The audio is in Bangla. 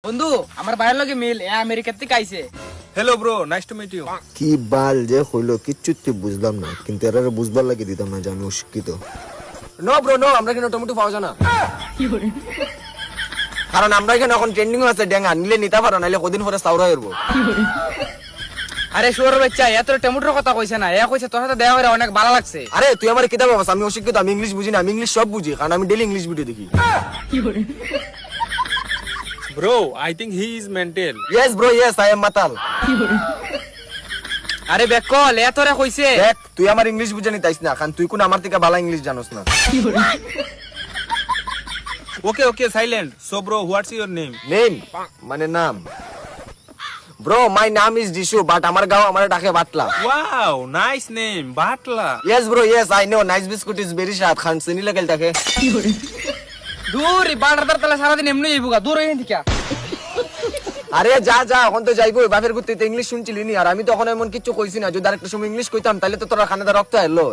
বন্ধু আমার বাইরের লগে মিল এ আমেরিকা থেকে আইছে। Hello bro, nice to meet you. কি বাল যে হইলো কিচ্ছুটি বুঝলাম না, কিন্তু এরা বুঝবার লাগে দিতাম না যে আমি অশিক্ষিত। নো ব্রো নো, আমরা এখানে টমেটো পাওয়া যায় না, কারণ আমরা এখানে এখন ট্রেন্ডিং আছে ডেঙ্গা, নিলে নিতে পারো, নাইলে কদিন পরে সাউরা হইবো। আরে শুয়ার বাচ্চা এত টমেটোর কথা কইছে না, এ কইছে তোর সাথে দেখা করে অনেক ভালো লাগছে। আরে তুই আমার কিতাব বাবা, আমি অশিক্ষিত, আমি ইংলিশ বুঝি না, আমি ইংলিশ সব বুঝি, কারণ আমি ডেলি ইংলিশ ভিডিও দেখি। Bro, I think he is mental. Yes bro yes, I am মাতাল। আরে বেকল এ তোরে কইছে। দেখ তুই আমার ইংলিশ বুঝে নিতাইস না, কারণ তুই কোন আমার থেকে ভালো ইংলিশ জানোস না। Okay okay, silent. So bro, what's your name? Name মানে নাম। ব্রো মাই নাম ইজ ডিশু, বাট আমার গাঁও আমার ডাকে Batla. Wow, nice name, Batla. Yes bro yes, I know nice biscuit is very স্বাদ, খান চিনি লাগেল তাকে। দূর বাড়ার তালে সারাদিন এমনি যাইবুগা, দূর হইন থেকে। আরে যা যা, এখন তো যাইবো, বাপের গুত্তি তো ইংলিশ শুনছিলি নি, আর আমি তখন এমন কিছু কইছি না, যদি আরেকটা সময় ইংলিশ কইতাম তাহলে তো তোরা খানাদার রক্ত এলো।